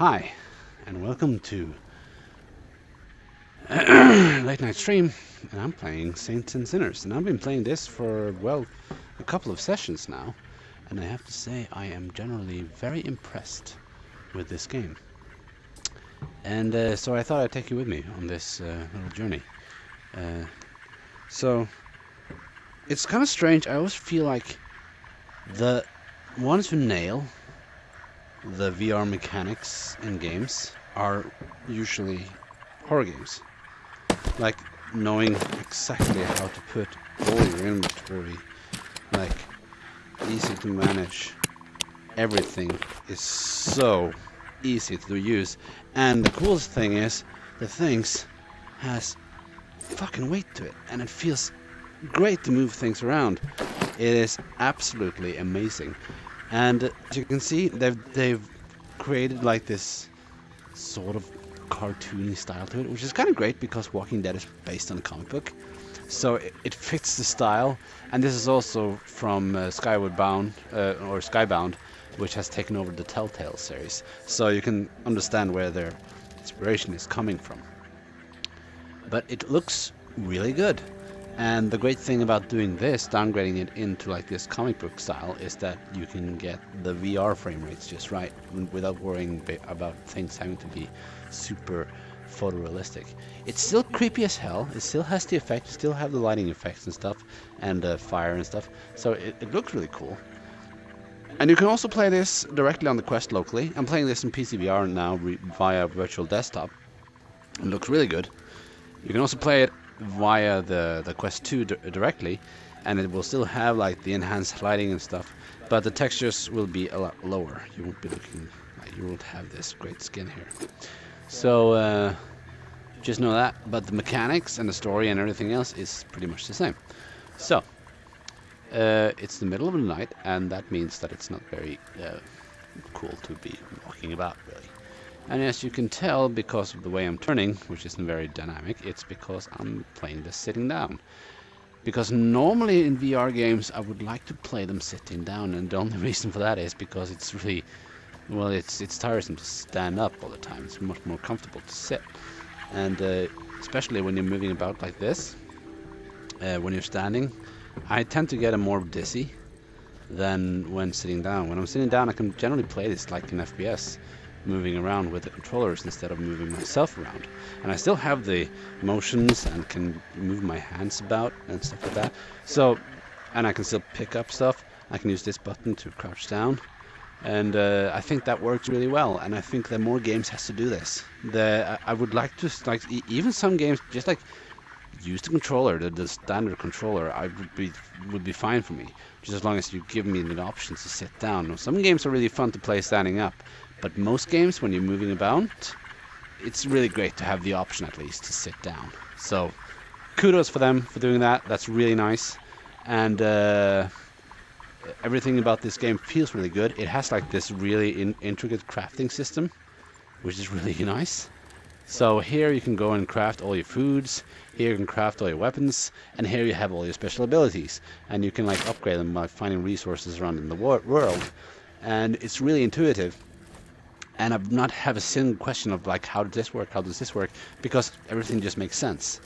Hi, and welcome to Late Night Stream, and I'm playing Saints and Sinners, and I've been playing this for, well, a couple of sessions now, and I have to say I am generally very impressed with this game. And so I thought I'd take you with me on this little journey. So, it's kind of strange. I always feel like the ones who nail the VR mechanics in games are usually horror games. Like knowing exactly how to put all your inventory, like easy to manage. Everything is so easy to use. And the coolest thing is the things has fucking weight to it, and it feels great to move things around. It is absolutely amazing. And as you can see, they've created like this sort of cartoony style to it, which is kind of great because Walking Dead is based on a comic book, so it fits the style. And this is also from Skybound, which has taken over the Telltale series, so you can understand where their inspiration is coming from. But it looks really good. And the great thing about doing this, downgrading it into like this comic book style, is that you can get the VR frame rates just right without worrying about things having to be super photorealistic. It's still creepy as hell. It still has the effect. You still have the lighting effects and stuff, and fire and stuff. So it looks really cool. And you can also play this directly on the Quest locally. I'm playing this in PC VR now via virtual desktop. It looks really good. You can also play it via the Quest 2 directly, and it will still have like the enhanced lighting and stuff, but the textures will be a lot lower. You won't be looking like, you won't have this great skin here. So just know that. But the mechanics and the story and everything else is pretty much the same. So it's the middle of the night, and that means that it's not very cool to be walking about, really. And as you can tell, because of the way I'm turning, which isn't very dynamic, it's because I'm playing this sitting down. Because normally in VR games, I would like to play them sitting down, and the only reason for that is because it's really, well, it's tiresome to stand up all the time. It's much more comfortable to sit. And especially when you're moving about like this, when you're standing, I tend to get more dizzy than when sitting down. When I'm sitting down, I can generally play this like in FPS, moving around with the controllers instead of moving myself around. And I still have the motions and can move my hands about and stuff like that. So, and I can still pick up stuff. I can use this button to crouch down. And I think that works really well. And I think that more games has to do this. I would like to, like, even some games, just like use the controller, the standard controller, would be fine for me. Just as long as you give me the options to sit down. Now, some games are really fun to play standing up. But most games, when you're moving about, it's really great to have the option at least to sit down. So kudos for them for doing that. That's really nice. And everything about this game feels really good. It has like this really intricate crafting system, which is really nice. So here you can go and craft all your foods. Here you can craft all your weapons. And here you have all your special abilities. And you can like upgrade them by finding resources around in the world. And it's really intuitive. And I've not have a single question of like, how does this work? How does this work? Because everything just makes sense.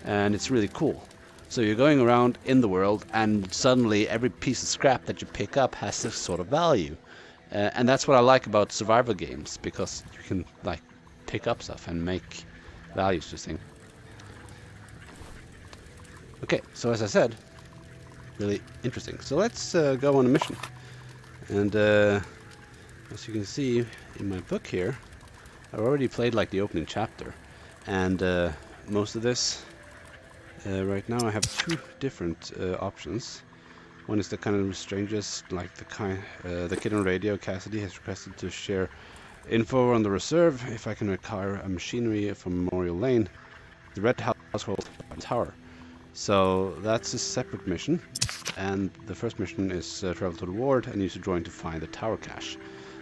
And it's really cool. So you're going around in the world, and suddenly every piece of scrap that you pick up has this sort of value. And that's what I like about survival games, because you can like pick up stuff and make values to things. Okay, so as I said, really interesting. So let's go on a mission. And as you can see in my book here, I've already played like the opening chapter, and most of this right now I have two different options. One is the kind of strangest, like the kid on radio, Cassidy, has requested to share info on the reserve if I can acquire a machinery from Memorial Lane, the Red Household Tower. So that's a separate mission, and the first mission is travel to the ward and use a drawing to find the tower cache.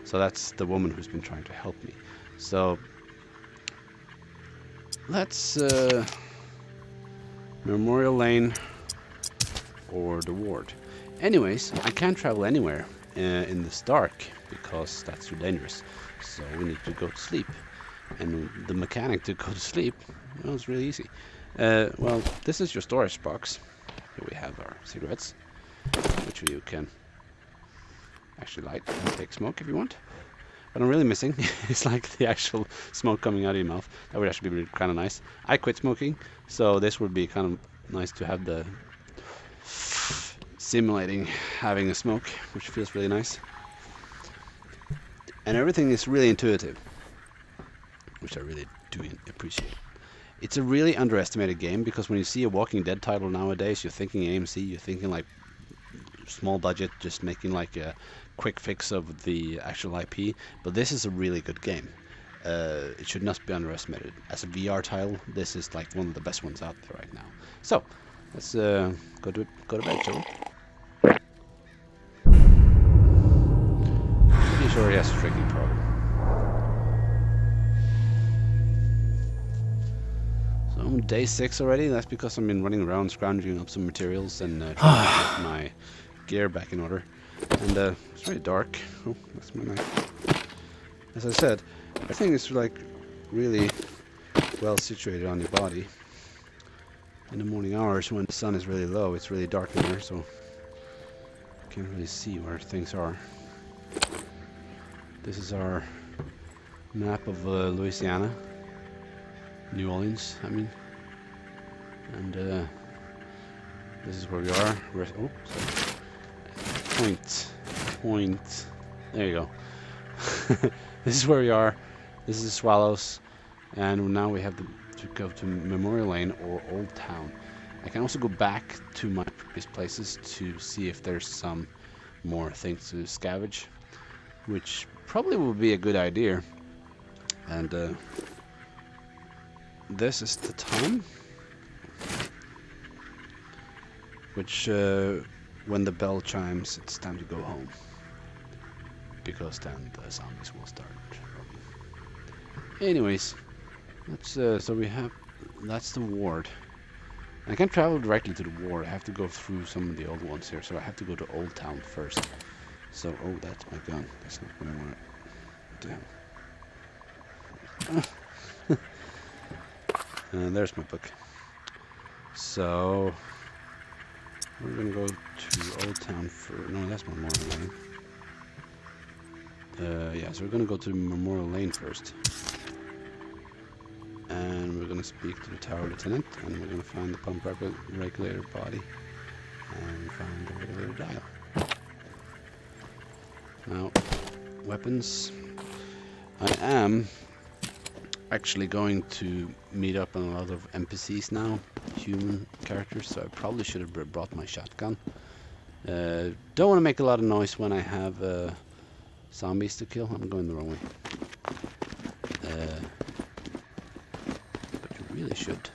So that's the woman who's been trying to help me. So let's Memorial Lane or the ward. Anyways, I can travel anywhere in this dark because that's too dangerous. So we need to go to sleep. And the mechanic to go to sleep, well, it's really easy. Well, this is your storage box. Here we have our cigarettes, which you can actually light and take smoke if you want. What I'm really missing is like the actual smoke coming out of your mouth. That would actually be kind of nice. I quit smoking, so this would be kind of nice to have the simulating having a smoke, which feels really nice. And everything is really intuitive, which I really do appreciate. It's a really underestimated game because when you see a Walking Dead title nowadays, you're thinking AMC, you're thinking like small budget, just making like a quick fix of the actual IP. But this is a really good game. It should not be underestimated. As a VR title, this is like one of the best ones out there right now. So let's go to bed, shall we? Pretty sure he has a tricking problem. So I'm day 6 already. That's because I've been running around scrounging up some materials and trying to get my gear back in order. And it's very dark. Oh, that's my knife. As I said, everything is like really well situated on your body. In the morning hours when the sun is really low, it's really dark in there, so you can't really see where things are. This is our map of Louisiana. New Orleans, I mean. And this is where we are. Oh, sorry. Point. There you go. This is where we are. This is the Swallows. And now we have to go to Memorial Lane or Old Town. I can also go back to my previous places to see if there's some more things to scavenge, which probably would be a good idea. And this is the time, which when the bell chimes, it's time to go home, because then the zombies will start. Anyways, let's so we have, that's the ward. I can't travel directly to the ward. I have to go through some of the old ones here, so I have to go to Old Town first. So, oh, that's my gun. That's not what I want. Damn. There's my book. So we're gonna go to Old Town for, no, that's Memorial Lane. Yeah, so we're gonna go to Memorial Lane first. And we're gonna speak to the tower lieutenant, and we're gonna find the pump regulator body and find the regulator dial. Now, weapons. I am actually going to meet up on a lot of NPCs now, human characters, so I probably should have brought my shotgun. Don't want to make a lot of noise when I have zombies to kill. I'm going the wrong way. But you really should.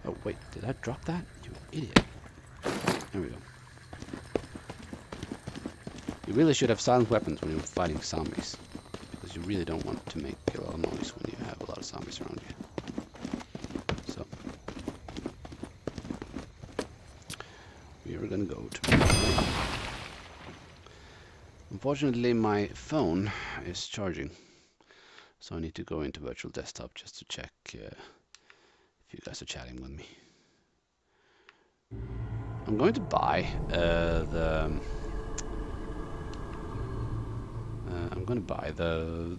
Oh wait, did I drop that? You idiot. There we go. You really should have silent weapons when you're fighting zombies, because you really don't want to make a lot of noise when you have a lot of zombies around you. So, we are gonna go to... Unfortunately, my phone is charging, so I need to go into virtual desktop just to check if you guys are chatting with me. I'm going to buy I'm going to buy the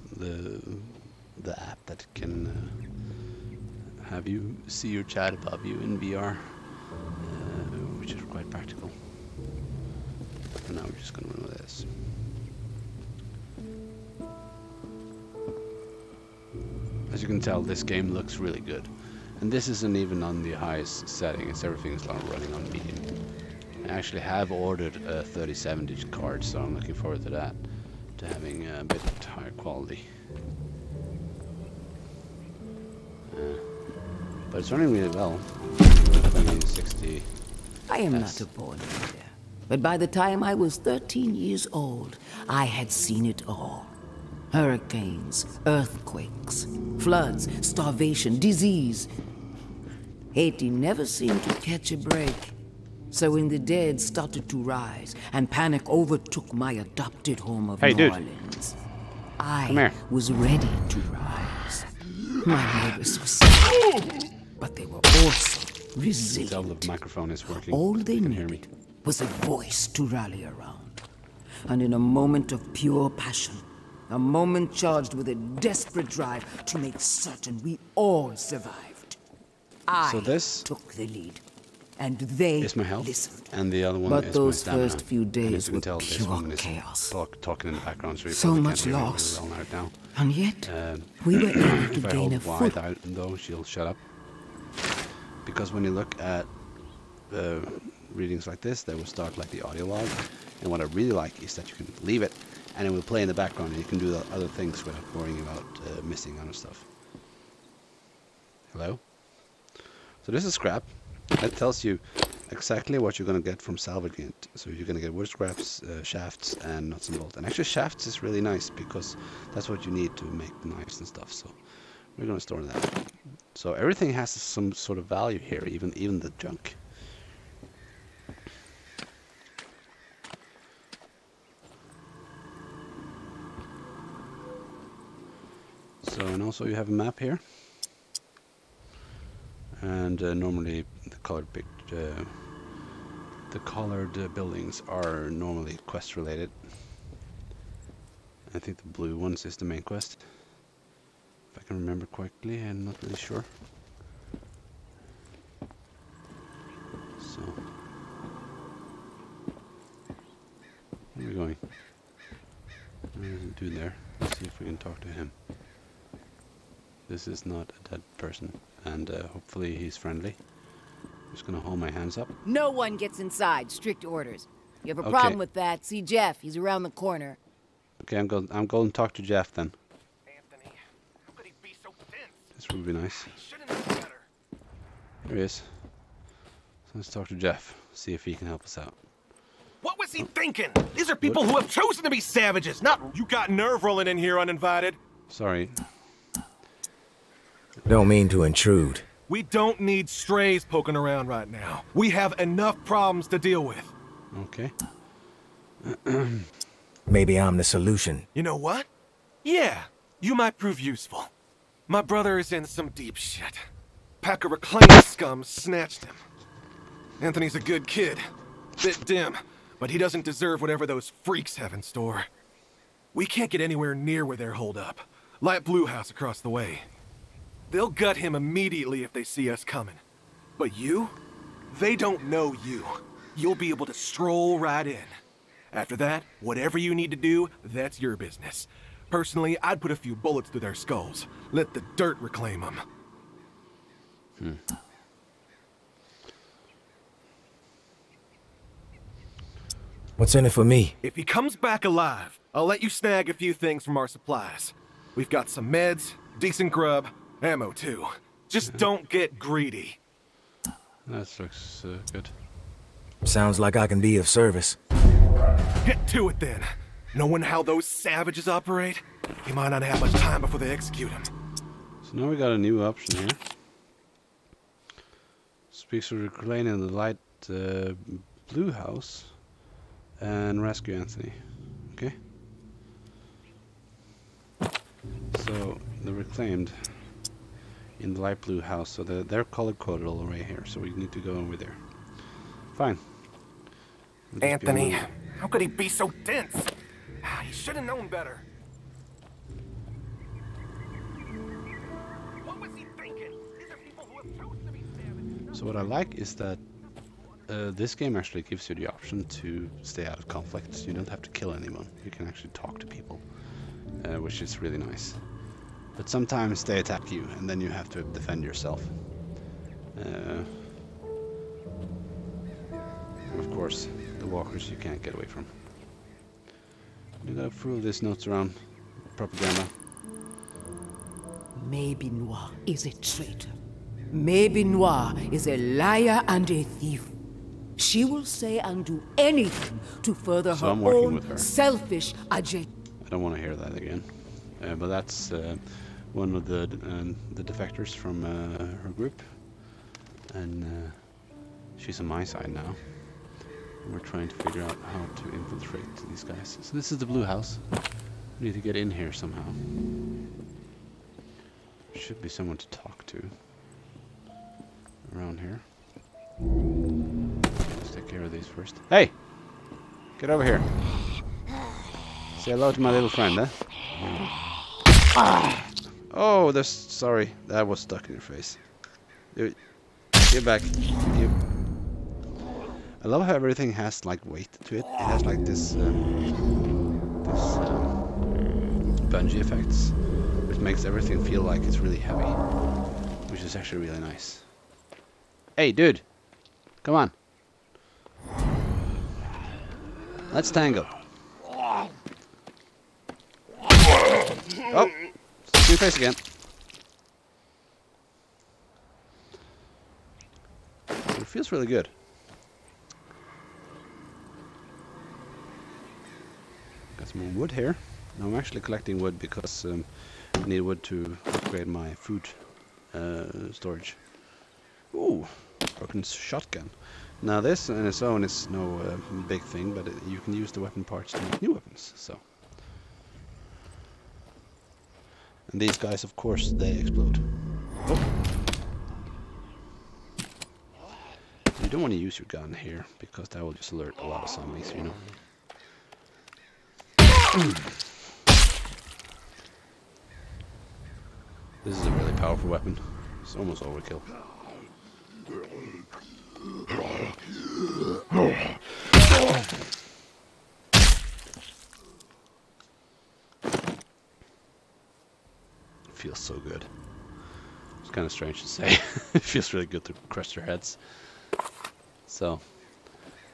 app that can have you see your chat above you in VR, which is quite practical. For now, we're just going to run with this. As you can tell, this game looks really good, and this isn't even on the highest setting. It's everything's running on medium. I actually have ordered a 3070 card, so I'm looking forward to that. To having a bit higher quality. But it's running really well. 2060. I am not a born leader, but by the time I was 13 years old, I had seen it all. Hurricanes, earthquakes, floods, starvation, disease. Haiti never seemed to catch a break. So when the dead started to rise and panic overtook my adopted home of Hey, New dude. Orleans, Come here. I was ready to rise. My neighbors were sick, but they were also Tell the resilient. microphone is working. All they You can hear me. needed was a voice to rally around. And in a moment of pure passion, a moment charged with a desperate drive to make certain we all survived, I So this took the lead. And they is my health, listened. and the other one But is those my stamina. first few And days as you can were tell, this pure one is chaos. talking in the background, so you So probably much can't hear me loss. really well right now. And yet, Um, we were able to If I gain a hold wide foot. out, though, she'll shut up. Because when you look at readings like this, they will start like the audio log. And what I really like is that you can leave it, and it will play in the background, and you can do the other things without worrying about missing other stuff. Hello? So this is scrap. It tells you exactly what you're going to get from salvaging it. So you're going to get wood scraps, shafts, and nuts and bolts. And actually shafts is really nice because that's what you need to make knives and stuff. So we're going to store that. So everything has some sort of value here, even the junk. So, and also you have a map here. And normally the colored buildings are normally quest related. I think the blue ones is the main quest, if I can remember correctly. I'm not really sure. So, where are we going? There's a dude there. Let's see if we can talk to him. This is not a dead person, and hopefully he's friendly. I'm just gonna hold my hands up. No one gets inside. Strict orders. You have a Okay. problem with that, see Jeff. He's around the corner. Okay, I'm going to talk to Jeff then. Anthony, how could he be so dense? This would be nice. He should have known better. Here he is. So let's talk to Jeff, see if he can help us out. What was he thinking? These are people who have chosen to be savages, not you got nerve rolling in here uninvited. Sorry. Don't mean to intrude. We don't need strays poking around right now. We have enough problems to deal with. Okay. Maybe I'm the solution. You know what? Yeah, you might prove useful. My brother is in some deep shit. Pack of reclaimed scum snatched him. Anthony's a good kid. Bit dim, but he doesn't deserve whatever those freaks have in store. We can't get anywhere near where they're holed up. Light Blue House across the way. They'll gut him immediately if they see us coming. But you? They don't know you. You'll be able to stroll right in. After that, whatever you need to do, that's your business. Personally, I'd put a few bullets through their skulls. Let the dirt reclaim them. What's in it for me? If he comes back alive, I'll let you snag a few things from our supplies. We've got some meds, decent grub, ammo too. Just don't get greedy. That looks good. Sounds like I can be of service. Get to it then. Knowing how those savages operate, he might not have much time before they execute him. So now we got a new option here. Speaks of reclaiming the light blue house and rescue Anthony. Okay. So the reclaimed in the light blue house. So they're color coded all the way here. So we need to go over there. Fine. We'll just be Anthony, on how could he be so dense? He should have known better. What was he thinking? These are people who have chosen to be savages. So what I like is that this game actually gives you the option to stay out of conflicts. You don't have to kill anyone. You can actually talk to people, which is really nice. But sometimes they attack you, and then you have to defend yourself. Of course, the walkers you can't get away from. You gotta fool these notes around. Propaganda. Maybe Noir is a traitor. Maybe Noir is a liar and a thief. She will say and do anything to further So her I'm working own with her. selfish agenda. I don't want to hear that again. But that's one of the defectors from her group, and she's on my side now. We're trying to figure out how to infiltrate these guys. So this is the blue house. We need to get in here somehow. Should be someone to talk to around here. Let's take care of these first. Hey! Get over here. Say hello to my little friend, eh? Oh, that's sorry. That was stuck in your face. Get back. I love how everything has like weight to it. It has like this bungee effects, which makes everything feel like it's really heavy, which is actually really nice. Hey, dude, come on. Let's tango. Oh, see your face again. It feels really good. Got some more wood here. Now I'm actually collecting wood because I need wood to upgrade my food storage. Ooh, broken shotgun. Now this on its own is no big thing, but you can use the weapon parts to make new weapons. So, and these guys, of course, they explode. Oh. You don't want to use your gun here because that will just alert a lot of zombies, you know. This is a really powerful weapon. It's almost overkill. It feels so good. It's kind of strange to say. It feels really good to crush their heads. So,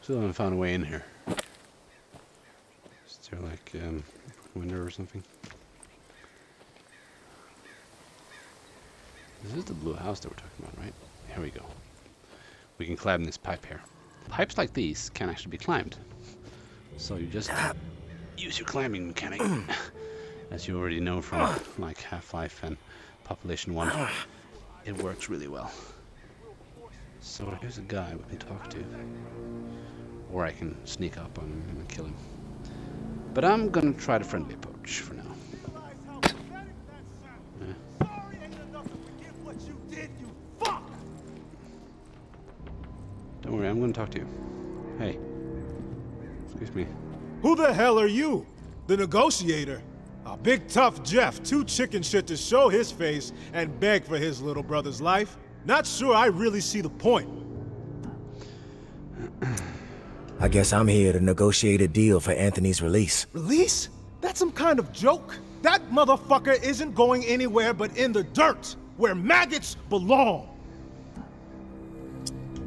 still haven't found a way in here. Is there like a window or something? This is the blue house that we're talking about, right? Here we go. We can climb this pipe here. Pipes like these can actually be climbed. So you just use your climbing mechanic. As you already know from like Half-Life and Population 1. It works really well. So here's a guy we can talk to. Or I can sneak up on him and kill him. But I'm gonna try the friendly approach for now. Don't worry, I'm gonna talk to you. Hey. Excuse me. Who the hell are you? The negotiator? A big tough Jeff, too chicken shit to show his face and beg for his little brother's life? Not sure I really see the point. I guess I'm here to negotiate a deal for Anthony's release. Release? That's some kind of joke. That motherfucker isn't going anywhere but in the dirt, where maggots belong.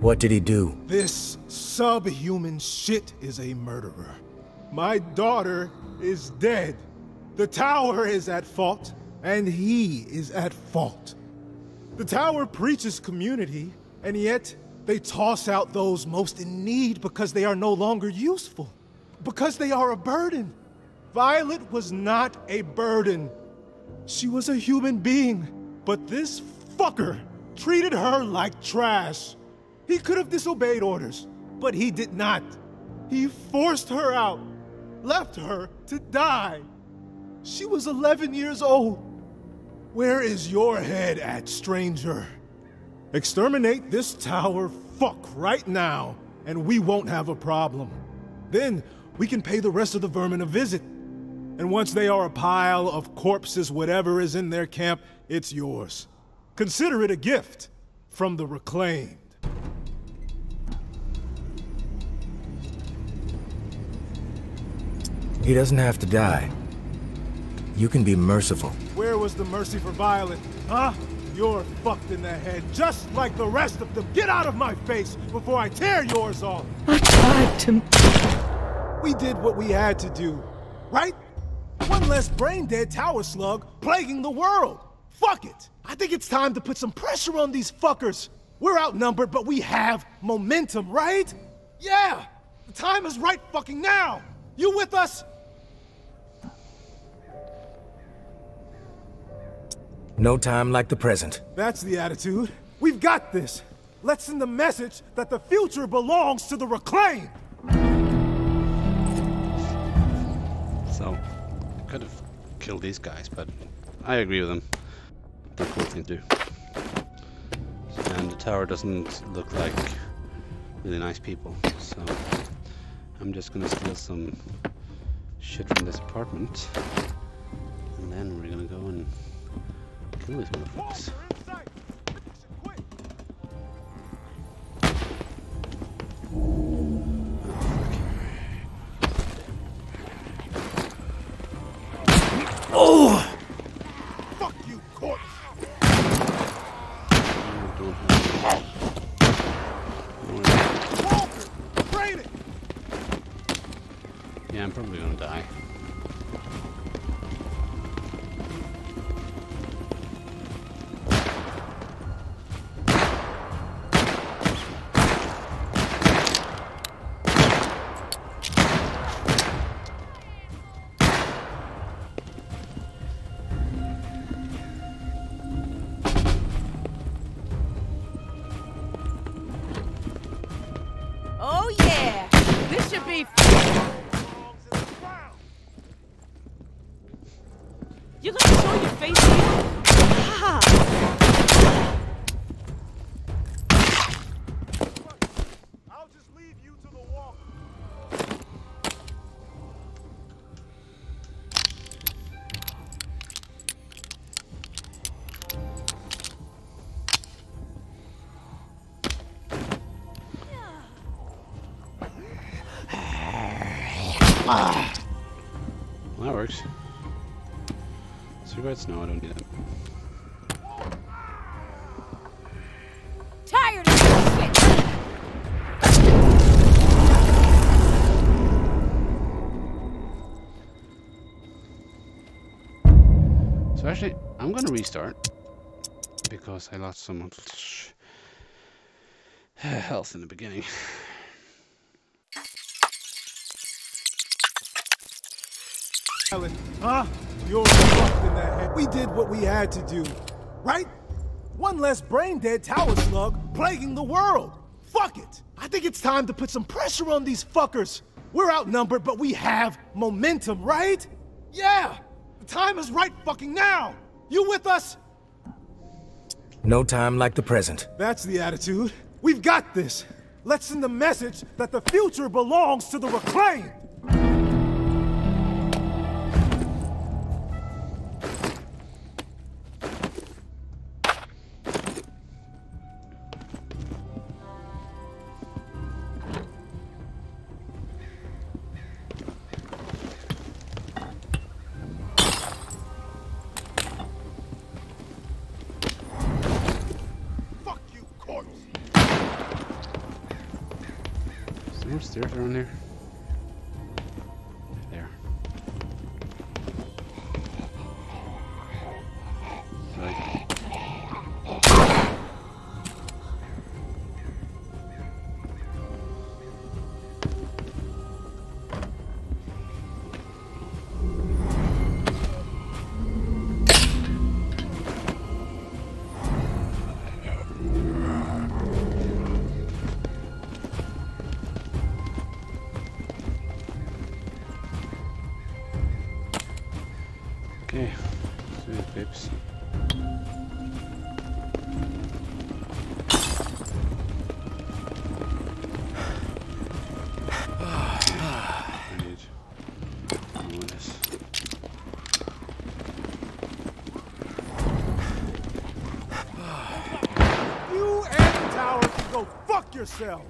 What did he do? This subhuman shit is a murderer. My daughter is dead. The tower is at fault, and he is at fault. The tower preaches community, and yet they toss out those most in need because they are no longer useful. Because they are a burden. Violet was not a burden. She was a human being, but this fucker treated her like trash. He could have disobeyed orders, but he did not. He forced her out, left her to die. She was 11 years old. Where is your head at, stranger? Exterminate this tower fuck right now, and we won't have a problem. Then we can pay the rest of the vermin a visit. And once they are a pile of corpses, whatever is in their camp, it's yours. Consider it a gift from the reclaimed. He doesn't have to die. You can be merciful. Where was the mercy for Violet? Huh? You're fucked in the head, just like the rest of them. Get out of my face before I tear yours off. I tried to... We did what we had to do, right? One less brain-dead tower slug plaguing the world. Fuck it. I think it's time to put some pressure on these fuckers. We're outnumbered, but we have momentum, right? Yeah! The time is right fucking now! You with us? No time like the present. That's the attitude. We've got this. Let's send the message that the future belongs to the reclaimed. could have killed these guys, but I agree with them. The cool thing to do. And the tower doesn't look like really nice people, so I'm just gonna steal some shit from this apartment, and then we're gonna go and kill these motherfuckers. Oh! Fuck you, corpse! Walker! Train it! Yeah, I'm probably gonna die. Oh yeah! This should be You gonna show your face here? Ah. I'll just leave you to the walk. Well, that works. Cigarettes? No, I don't need them. Tired of this shit! So actually, I'm gonna restart because I lost so much health in the beginning. Huh? You're fucked in that head. We did what we had to do, right? One less brain-dead tower slug plaguing the world. Fuck it. I think it's time to put some pressure on these fuckers. We're outnumbered, but we have momentum, right? Yeah! The time is right fucking now! You with us? No time like the present. That's the attitude. We've got this. Let's send the message that the future belongs to the reclaimed. Is there more stairs around here? There. Right. Okay, sweet pips. I need more of this. You and the tower can go fuck yourself.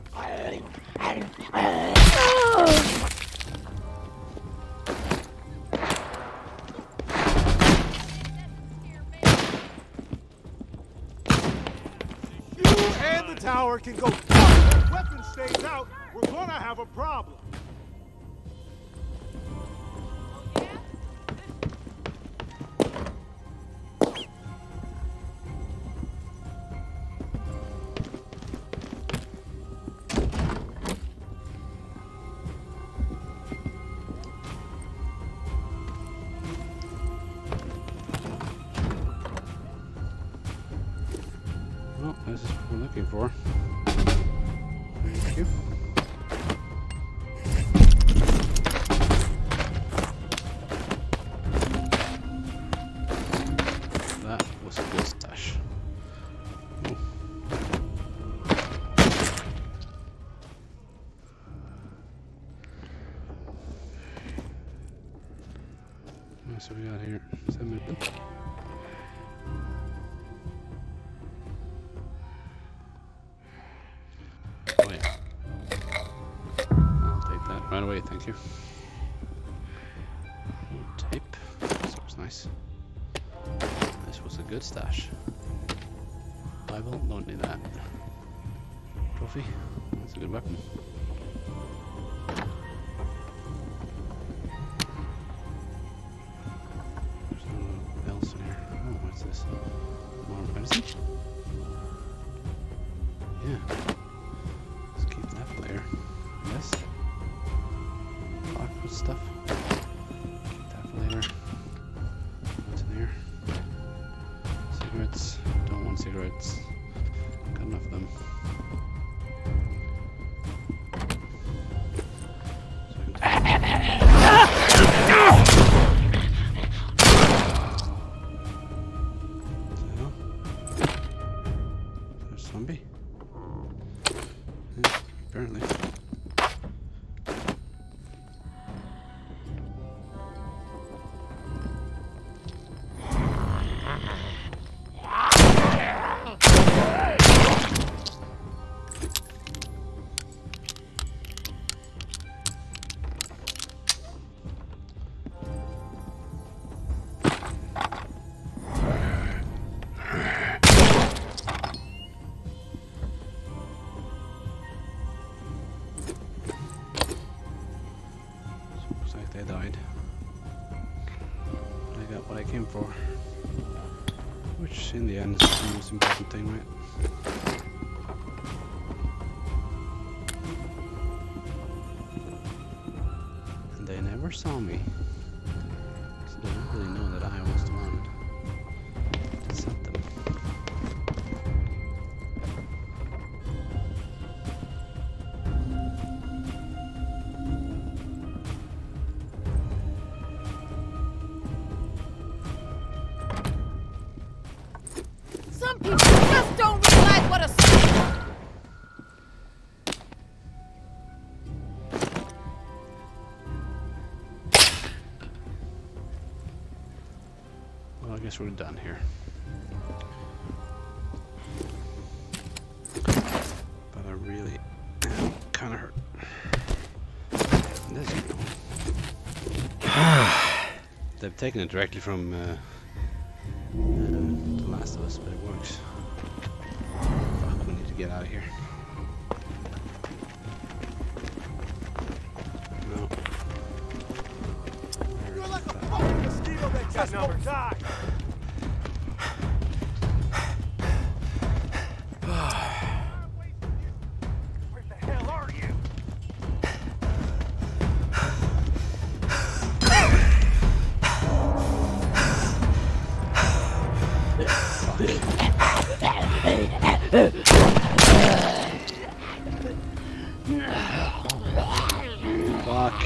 Tower can go. If that weapon stays out, we're gonna have a problem. Well, this is what we're looking for. Thank you. So we got here 7 minutes. Oh yeah. I'll take that right away, thank you. Tape. This looks nice. This was a good stash. Bible, don't need that. Trophy, that's a good weapon. There's no else in here. Oh, what's this? More medicine? Yeah. Let's keep that player. Yes. Lock with stuff. Keep that for later. What's in here? Cigarettes. Don't want cigarettes. Got enough of them. Zombie? Yeah, apparently. They died. But I got what I came for. Which in the end is the most important thing, right? And they never saw me. So they don't really know that I was the one that sent them. Some people just don't realize what a... Well, I guess we're done here. But I really am kind of hurt. This, you know. They've taken it directly from The Last of Us, but it works. Fuck, we need to get out of here. No. You're like a fucking mosquito that just won't die. Where the hell are you? Fuck.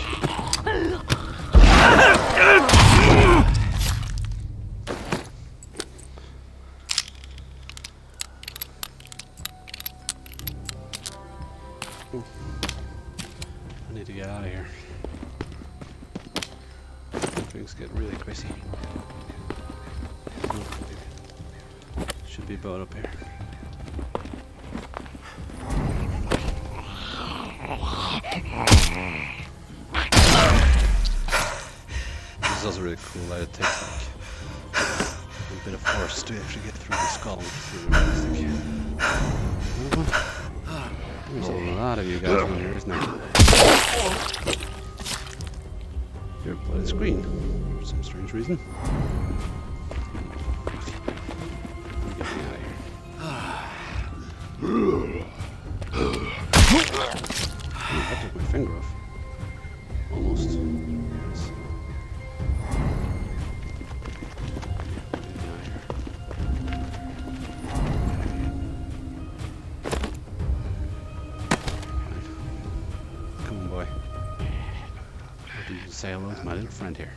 Ooh. I need to get out of here. Things get really crazy. Should be a boat up here. This is also really cool that it takes like a bit of force to actually get through the skull. It's really realistic. There's a lot of you guys around here, isn't there? Your blood is green for some strange reason. I'm getting out of here. I took my finger off. Almost. Yes. Come on, boy. I can say hello to my little friend here.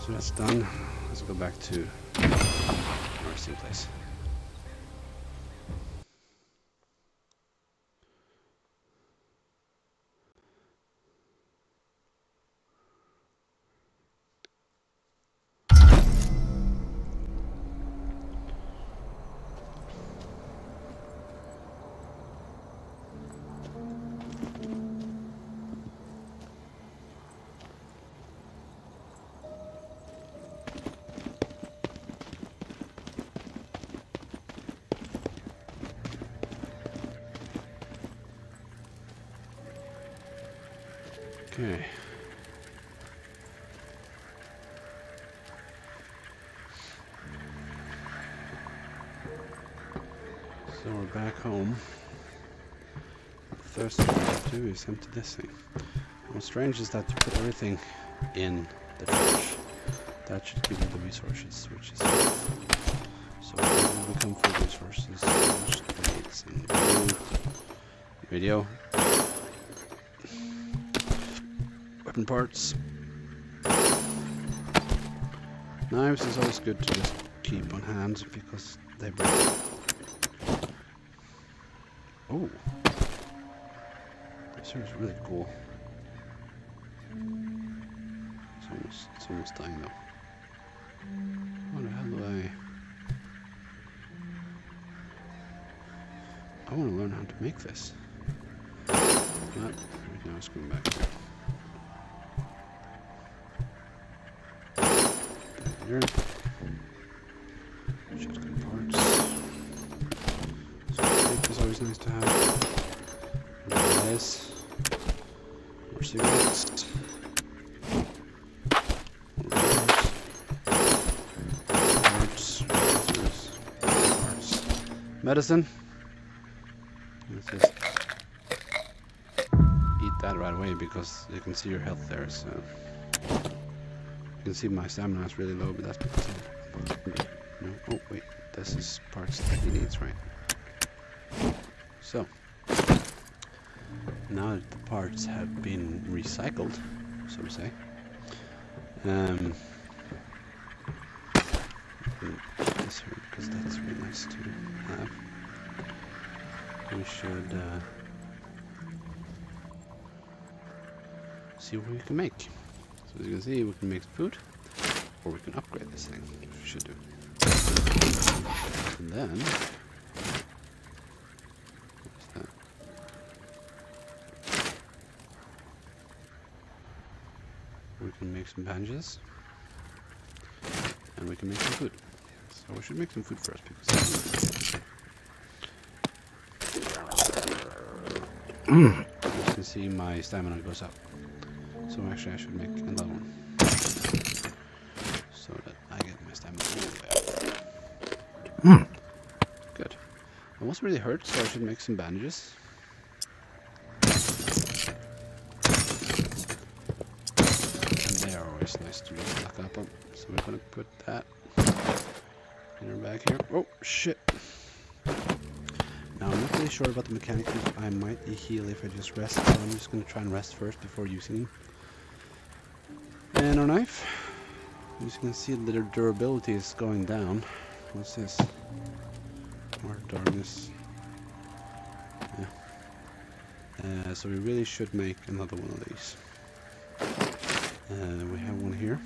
So that's done. Let's go go back to our resting place. Okay. So we're back home. The first thing we have to do is empty this thing. What's strange is that you put everything in the trash. That should give you the resources, which is good. So we will become full resources, blades and glue, radio, weapon parts. Knives is always good to just keep on hand because they break. Oh, this here is really cool. It's almost dying though. What the hell do I want to learn how to make this. But right now it's going back here. Here. Shotgun parts. So tape is always nice to have. Nice. More cigarettes. More parts. Parts. Medicine. Let's just eat that right away because you can see your health there. So. You can see my stamina is really low, but that's because no. Oh wait, this is parts that he needs, right? So now that the parts have been recycled, so to say, this here because that's really nice to have. We should see what we can make. So as you can see, we can make food, or we can upgrade this thing, which we should do. And then, what's that? We can make some bandages, and we can make some food. So we should make some food first, because as you can see, my stamina goes up. So actually I should make another one, so that I get my stamina all the way up. Good. I was really hurt, so I should make some bandages. And they are always nice to just lock up on. So we're gonna put that in our bag here. Oh shit! Now I'm not really sure about the mechanics. I might heal if I just rest, so I'm just gonna try and rest first before using them. And our knife, as you can see, the durability is going down. What's this? More darkness. Yeah. So we really should make another one of these. We have one here.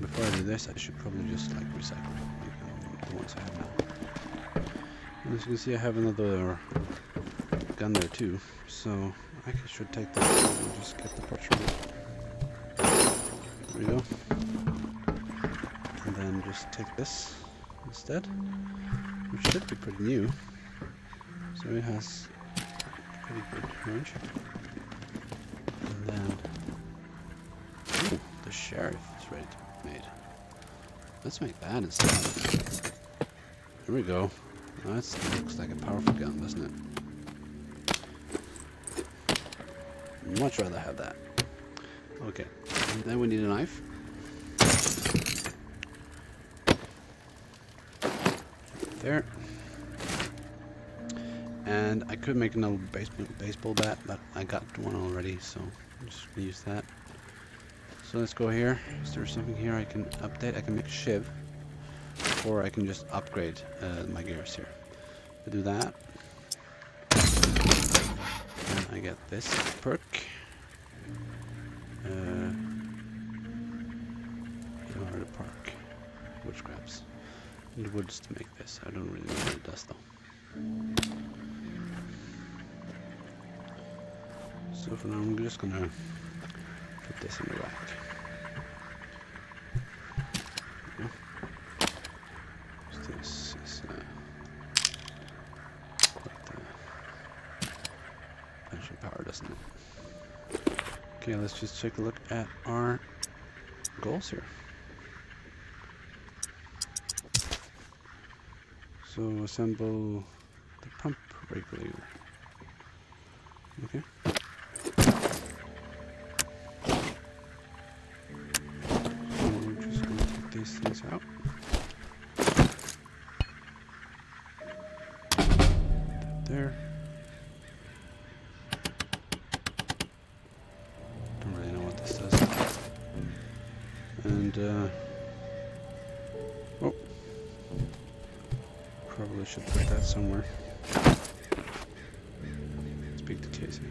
Before I do this, I should probably just like recycle the ones I have now. And as you can see, I have another gun there too. So I should take this and just get the parts from it. There we go. And then just take this instead, which should be pretty new. So it has pretty good range. And then ooh, the sheriff is ready to be made. Let's make that instead. Here we go. That looks like a powerful gun, doesn't it? Much rather have that. Okay, and then we need a knife. There. And I could make another baseball bat, but I got one already, so I'm just gonna use that. So let's go here. Is there something here I can update? I can make a shiv, or I can just upgrade my gears here. I do that, and I get this perk. Or the park. Wood scraps. And the woods to make this. I don't really know what it does though. So for now I'm just gonna put this in the rack. Yeah. This is quite potential power, doesn't it? Okay, let's just take a look at our goals here. So assemble the pump regulator. Okay. So we're just going to take these things out. That there. Don't really know what this does. And oh. Probably should put that somewhere. Speak to Casey.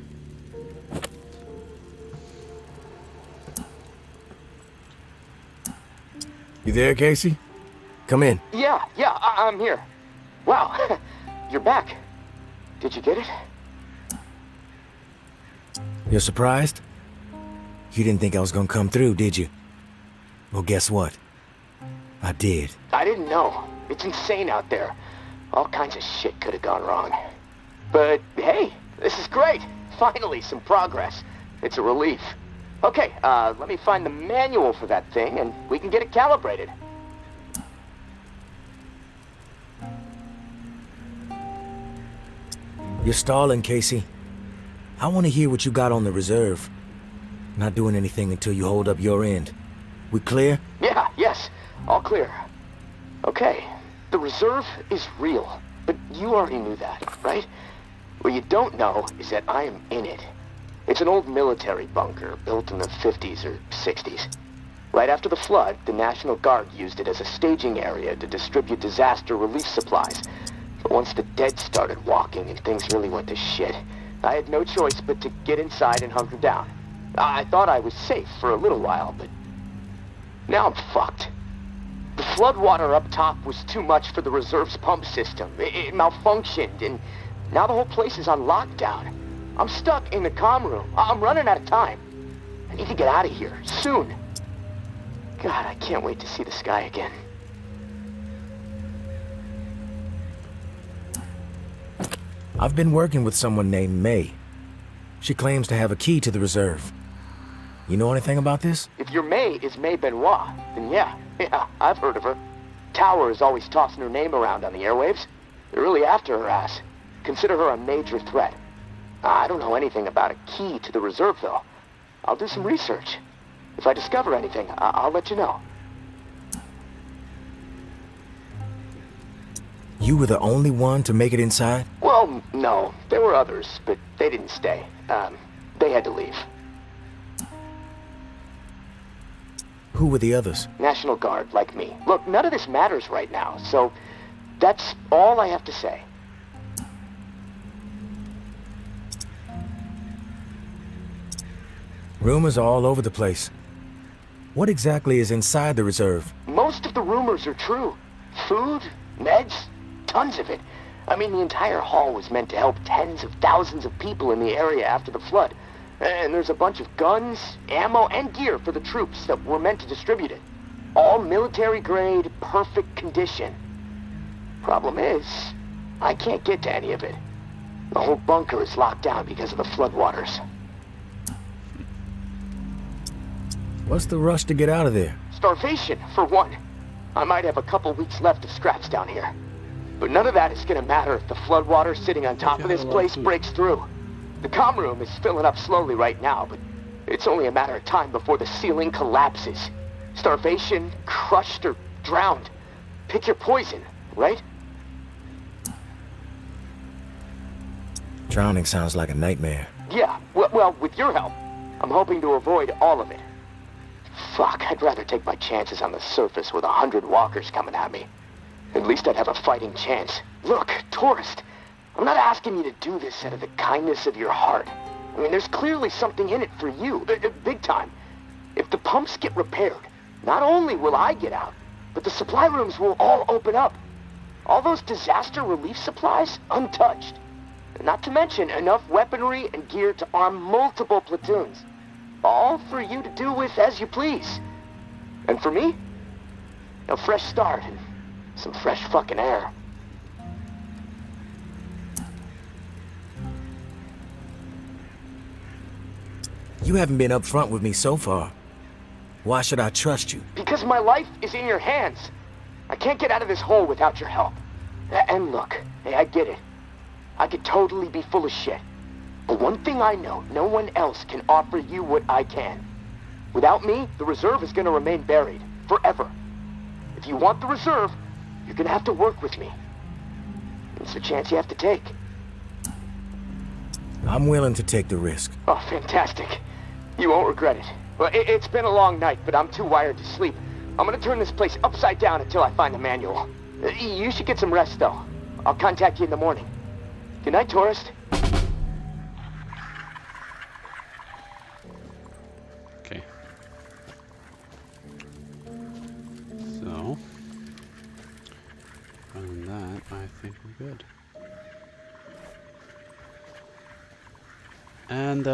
You there, Casey? Come in. Yeah, I'm here. Wow, you're back. Did you get it? You're surprised? You didn't think I was gonna come through, did you? Well, guess what? I did. I didn't know. It's insane out there. All kinds of shit could have gone wrong. But hey, this is great. Finally, some progress. It's a relief. Okay, let me find the manual for that thing and we can get it calibrated. You're stalling, Casey. I want to hear what you got on the reserve. Not doing anything until you hold up your end. We clear? Yes. All clear. Okay. The reserve is real, but you already knew that, right? What you don't know is that I am in it. It's an old military bunker built in the 50s or 60s. Right after the flood, the National Guard used it as a staging area to distribute disaster relief supplies. But once the dead started walking and things really went to shit, I had no choice but to get inside and hunker down. I thought I was safe for a little while, but now I'm fucked. The floodwater up top was too much for the reserve's pump system. It malfunctioned, and now the whole place is on lockdown. I'm stuck in the comm room. I'm running out of time. I need to get out of here, soon. God, I can't wait to see the sky again. I've been working with someone named May. She claims to have a key to the reserve. You know anything about this? If your May is May Benoit, then yeah, I've heard of her. Tower is always tossing her name around on the airwaves. They're really after her ass. Consider her a major threat. I don't know anything about a key to the reserve, though. I'll do some research. If I discover anything, I'll let you know. You were the only one to make it inside? Well, no. There were others, but they didn't stay. They had to leave. Who were the others? National Guard, like me. Look, none of this matters right now, so that's all I have to say. Rumors are all over the place. What exactly is inside the reserve? Most of the rumors are true. Food, meds, tons of it. I mean, the entire hall was meant to help tens of thousands of people in the area after the flood. And there's a bunch of guns, ammo, and gear for the troops that were meant to distribute it. All military-grade, perfect condition. Problem is, I can't get to any of it. The whole bunker is locked down because of the floodwaters. What's the rush to get out of there? Starvation, for one. I might have a couple weeks left of scraps down here. But none of that is gonna matter if the floodwater sitting on top of this place breaks through. The comm room is filling up slowly right now, but it's only a matter of time before the ceiling collapses. Starvation, crushed, or drowned. Pick your poison, right? Drowning sounds like a nightmare. Yeah, well, with your help, I'm hoping to avoid all of it. Fuck, I'd rather take my chances on the surface with 100 walkers coming at me. At least I'd have a fighting chance. Look, tourist, I'm not asking you to do this out of the kindness of your heart. I mean, there's clearly something in it for you, big time. If the pumps get repaired, not only will I get out, but the supply rooms will all open up. All those disaster relief supplies, untouched. Not to mention enough weaponry and gear to arm multiple platoons. All for you to do with as you please. And for me, a fresh start and some fresh fucking air. You haven't been upfront with me so far. Why should I trust you? Because my life is in your hands. I can't get out of this hole without your help. And look, hey, I get it. I could totally be full of shit. But one thing I know, no one else can offer you what I can. Without me, the reserve is gonna remain buried. Forever. If you want the reserve, you're gonna have to work with me. It's a chance you have to take. I'm willing to take the risk. Oh, fantastic. You won't regret it. Well, it's been a long night, but I'm too wired to sleep. I'm gonna turn this place upside down until I find the manual. You should get some rest, though. I'll contact you in the morning. Good night, tourist. Okay. So, other than that, I think we're good. And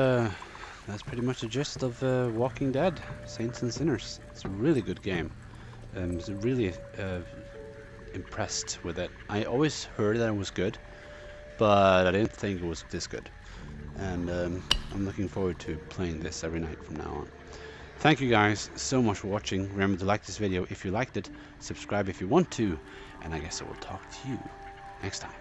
that's pretty much the gist of Walking Dead, Saints and Sinners. It's a really good game. I was really impressed with it. I always heard that it was good, but I didn't think it was this good. And I'm looking forward to playing this every night from now on. Thank you guys so much for watching. Remember to like this video if you liked it, subscribe if you want to, and I guess I will talk to you next time.